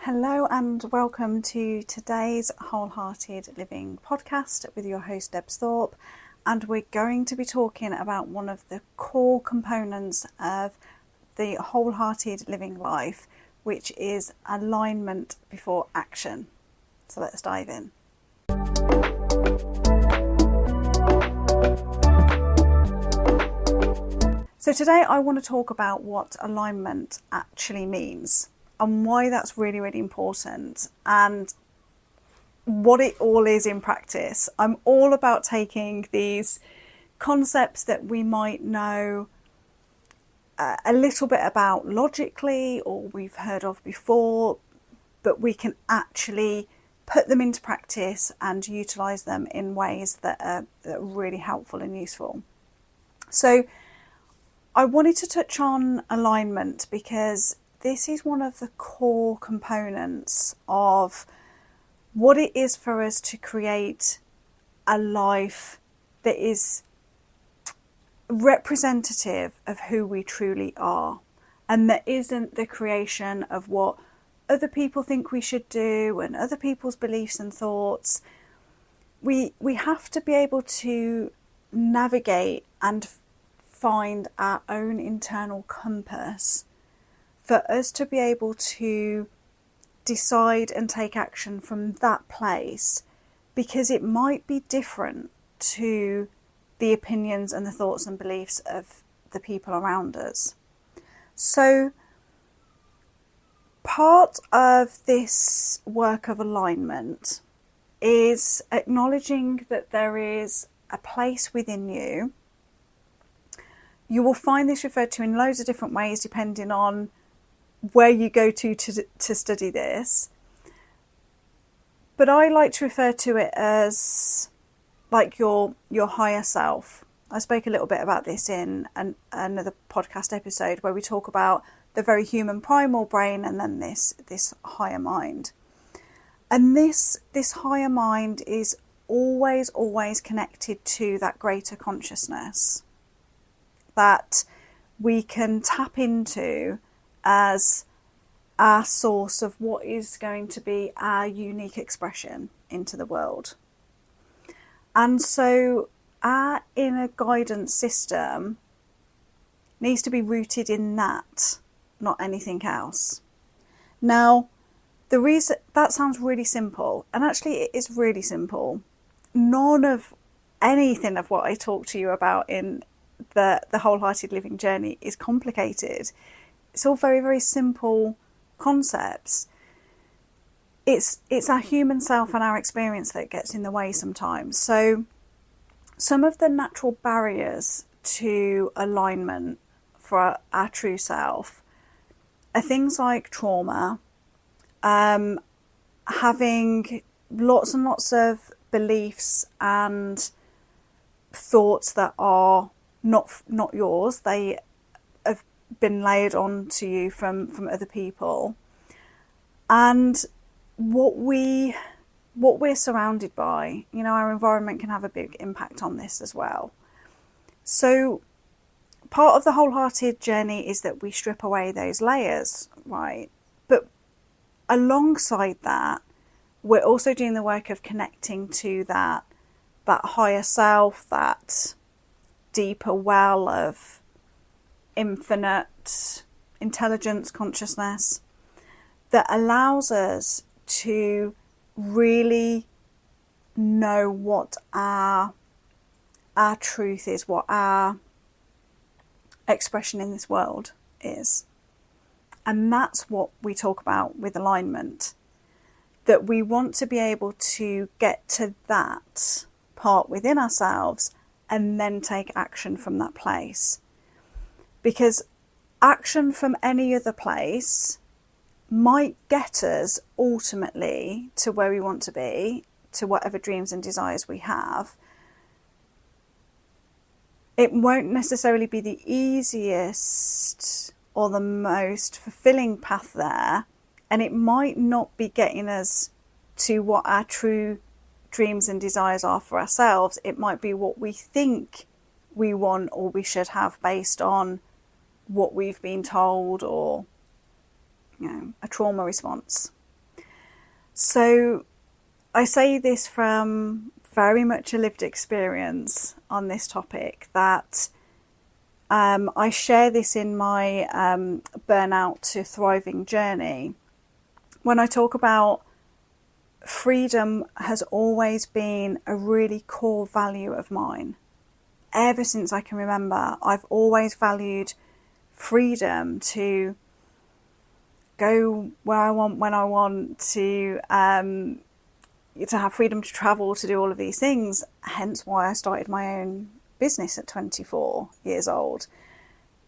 Hello and welcome to today's WholeHearted Living podcast with your host Deb Thorpe, and we're going to be talking about one of the core components of the wholehearted living life, which is alignment before action. So let's dive in. So today I want to talk about what alignment actually means and why that's really, really important and what it all is in practice. I'm all about taking these concepts that we might know a little bit about logically or we've heard of before, but we can actually put them into practice and utilize them in ways that are really helpful and useful. So I wanted to touch on alignment because this is one of the core components of what it is for us to create a life that is representative of who we truly are, and that isn't the creation of what other people think we should do and other people's beliefs and thoughts. We have to be able to navigate and find our own internal compass for us to be able to decide and take action from that place, because it might be different to the opinions and the thoughts and beliefs of the people around us. So part of this work of alignment is acknowledging that there is a place within you. You will find this referred to in loads of different ways depending on where you go to study this. But I like to refer to it as like your higher self. I spoke a little bit about this in another podcast episode where we talk about the very human primal brain and then this higher mind. And this higher mind is always connected to that greater consciousness that we can tap into as our source of what is going to be our unique expression into the world. And so our inner guidance system needs to be rooted in that, not anything else. Now, the reason that sounds really simple, and actually it is really simple. None of anything of what I talk to you about in the wholehearted living journey is complicated. It's all very, very simple concepts. It's our human self and our experience that gets in the way sometimes. So some of the natural barriers to alignment for our true self are things like trauma, having lots and lots of beliefs and thoughts that are not yours. They have been layered on to you from other people, and what we're surrounded by, our environment can have a big impact on this as well. So part of the wholehearted journey is that we strip away those layers, right? But alongside that, we're also doing the work of connecting to that higher self, that deeper well of infinite intelligence, consciousness, that allows us to really know what our truth is, what our expression in this world is. And that's what we talk about with alignment, that we want to be able to get to that part within ourselves and then take action from that place. Because action from any other place might get us ultimately to where we want to be, to whatever dreams and desires we have. It won't necessarily be the easiest or the most fulfilling path there, and it might not be getting us to what our true dreams and desires are for ourselves. It might be what we think we want or we should have based on what we've been told, or a trauma response. So I say this from very much a lived experience on this topic, that I share this in my burnout to thriving journey. When I talk about freedom has always been a really core value of mine. Ever since I can remember, I've always valued freedom to go where I want, when I want, to have freedom to travel, to do all of these things. Hence why I started my own business at 24 years old.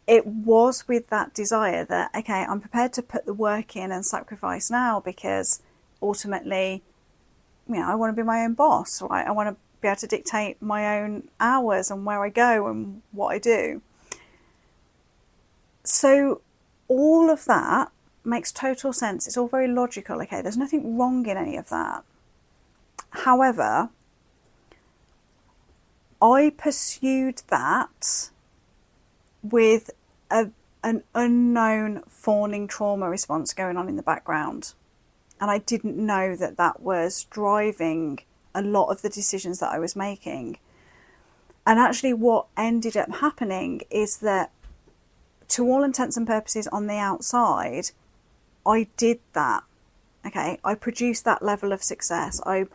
It was with that desire that, okay, I'm prepared to put the work in and sacrifice now, because ultimately, I want to be my own boss, right? I want to be able to dictate my own hours and where I go and what I do. So all of that makes total sense. It's all very logical. Okay, there's nothing wrong in any of that. However, I pursued that with an unknown fawning trauma response going on in the background. And I didn't know that that was driving a lot of the decisions that I was making. And actually what ended up happening is that, to all intents and purposes on the outside, I did that. Okay, I produced that level of success. I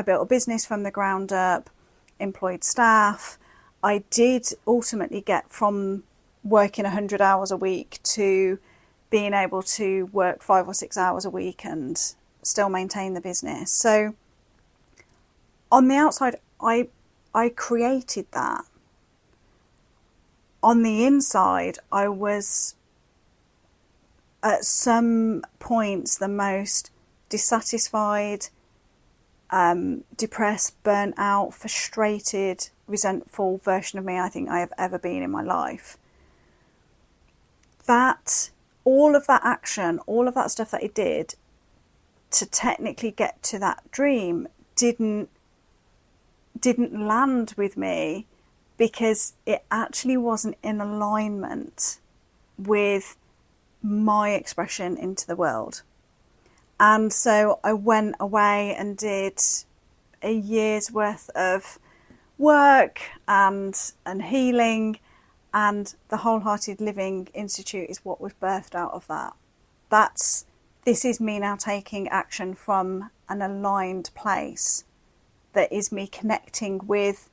built a business from the ground up, employed staff. I did ultimately get from working 100 hours a week to being able to work 5 or 6 hours a week and still maintain the business. So on the outside, I created that. On the inside, I was at some points the most dissatisfied, depressed, burnt out, frustrated, resentful version of me I think I have ever been in my life. That, all of that action, all of that stuff that I did to technically get to that dream didn't land with me, because it actually wasn't in alignment with my expression into the world. And so I went away and did a year's worth of work and healing, and the WholeHearted Living Institute is what was birthed out of that. This is me now taking action from an aligned place, that is me connecting with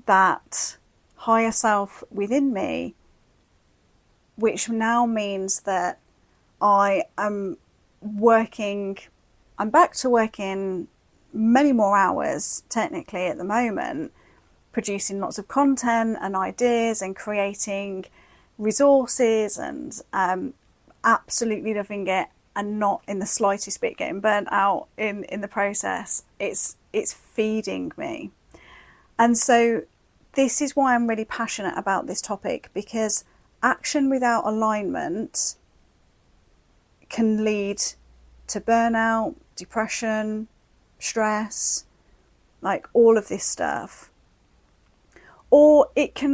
that higher self within me, which now means that I'm back to working many more hours technically at the moment, producing lots of content and ideas and creating resources, and absolutely loving it, and not in the slightest bit getting burnt out in the process. It's feeding me. And so this is why I'm really passionate about this topic, because action without alignment can lead to burnout, depression, stress, like all of this stuff. Or it can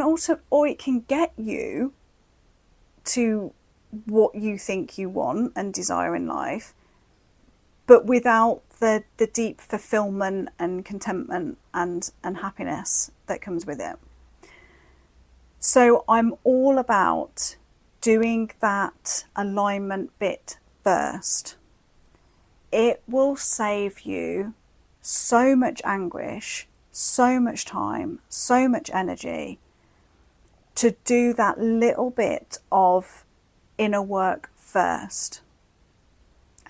get you to what you think you want and desire in life, but without the deep fulfillment and contentment and happiness that comes with it. So I'm all about doing that alignment bit first. It will save you so much anguish, so much time, so much energy to do that little bit of inner work first.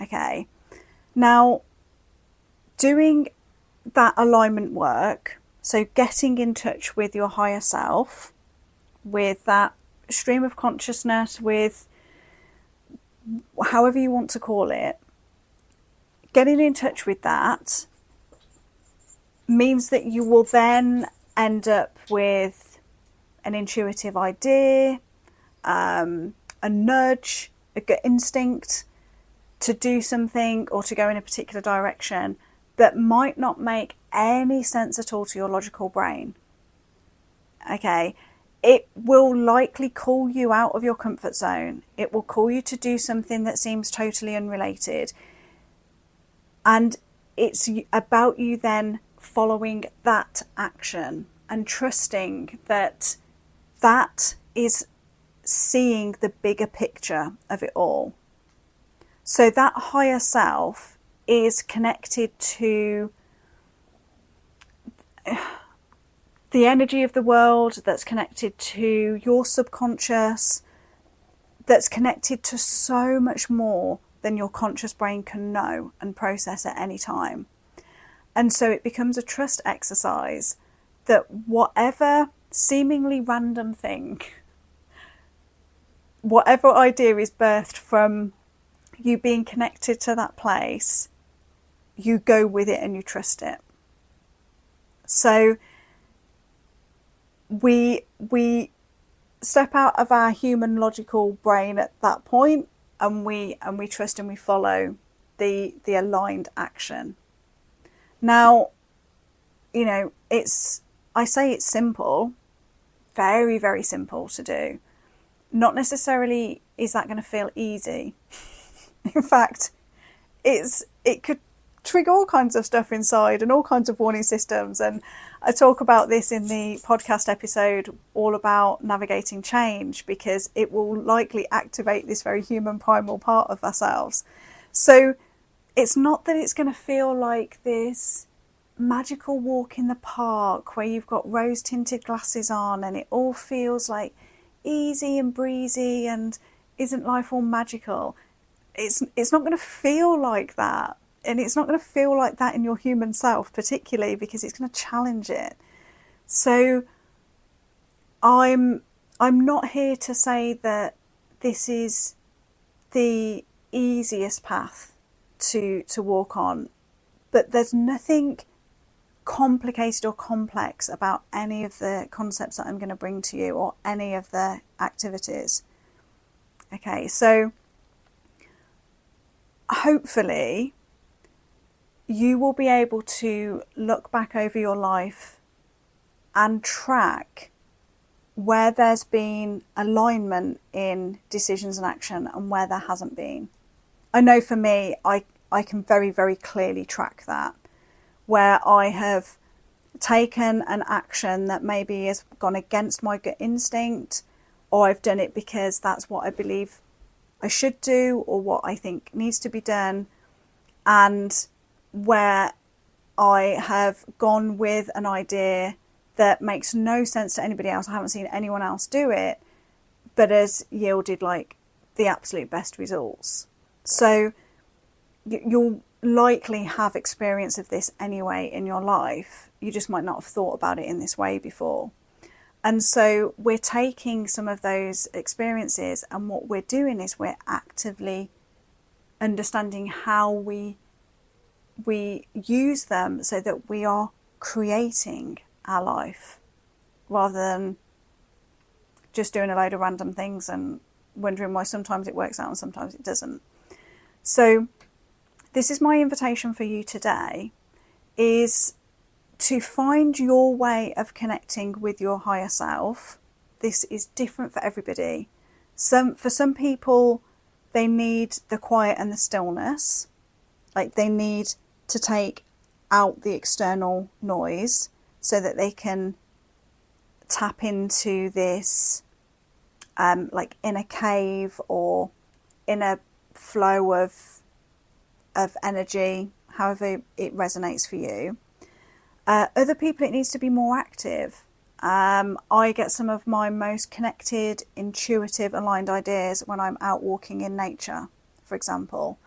Okay. Now, doing that alignment work, so getting in touch with your higher self, with that stream of consciousness, with however you want to call it, getting in touch with that means that you will then end up with an intuitive idea, a nudge, a gut instinct to do something or to go in a particular direction that might not make any sense at all to your logical brain. Okay, it will likely call you out of your comfort zone. It will call you to do something that seems totally unrelated. And it's about you then following that action and trusting that that is seeing the bigger picture of it all. So that higher self is connected to the energy of the world, that's connected to your subconscious, that's connected to so much more than your conscious brain can know and process at any time. And so it becomes a trust exercise that whatever seemingly random thing, whatever idea is birthed from you being connected to that place, you go with it and you trust it. So we step out of our human logical brain at that point, and we trust and we follow the aligned action. Now, you know, I say it's simple, very, very simple to do. Not necessarily is that going to feel easy. In fact, it could trigger all kinds of stuff inside and all kinds of warning systems. And I talk about this in the podcast episode all about navigating change, because it will likely activate this very human primal part of ourselves. So it's not that it's going to feel like this magical walk in the park where you've got rose tinted glasses on and it all feels like easy and breezy and isn't life all magical. It's not going to feel like that. And it's not going to feel like that in your human self, particularly because it's going to challenge it. So I'm not here to say that this is the easiest path to walk on, but there's nothing complicated or complex about any of the concepts that I'm going to bring to you or any of the activities. Okay, so hopefully you will be able to look back over your life and track where there's been alignment in decisions and action and where there hasn't been. I know for me, I can very, very clearly track that, where I have taken an action that maybe has gone against my gut instinct, or I've done it because that's what I believe I should do or what I think needs to be done, and where I have gone with an idea that makes no sense to anybody else. I haven't seen anyone else do it, but has yielded like the absolute best results. So you'll likely have experience of this anyway in your life. You just might not have thought about it in this way before. And so we're taking some of those experiences, and what we're doing is we're actively understanding how we use them so that we are creating our life rather than just doing a load of random things and wondering why sometimes it works out and sometimes it doesn't. So this is my invitation for you today, is to find your way of connecting with your higher self. This is different for everybody. For some people, they need the quiet and the stillness. Like they need to take out the external noise so that they can tap into this like inner cave or inner flow of energy, however it resonates for you. Other people, it needs to be more active. I get some of my most connected, intuitive, aligned ideas when I'm out walking in nature, for example.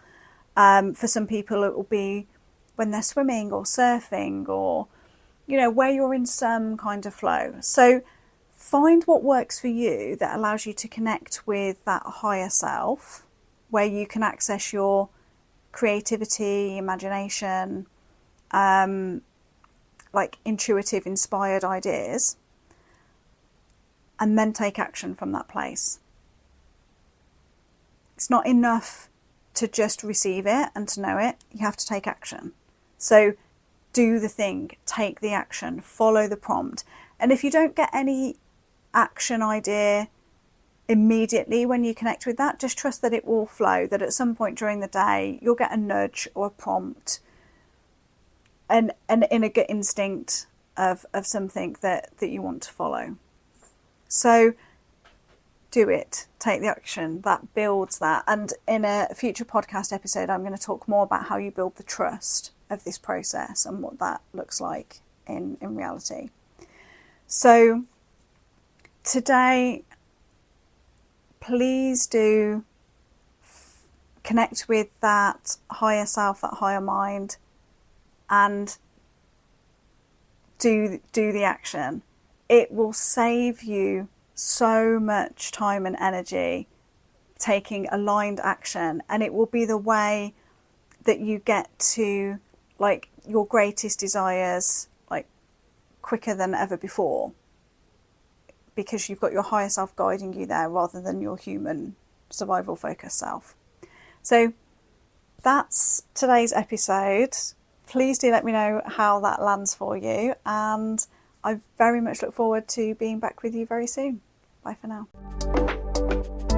For some people, it will be when they're swimming or surfing, or, you know, where you're in some kind of flow. So find what works for you that allows you to connect with that higher self, where you can access your creativity, imagination, like intuitive, inspired ideas, and then take action from that place. It's not enough to just receive it and to know it. You have to take action. So do the thing, take the action, follow the prompt. And if you don't get any action idea immediately when you connect with that, just trust that it will flow, that at some point during the day you'll get a nudge or a prompt an inner gut instinct of something that you want to follow. So do it, take the action. That builds that. And in a future podcast episode, I'm going to talk more about how you build the trust of this process and what that looks like in reality. So today, please do connect with that higher self, that higher mind, and do the action. It will save you so much time and energy taking aligned action, and it will be the way that you get to like your greatest desires like quicker than ever before, because you've got your higher self guiding you there rather than your human survival focused self. So that's today's episode. Please do let me know how that lands for you, and I very much look forward to being back with you very soon. Bye for now.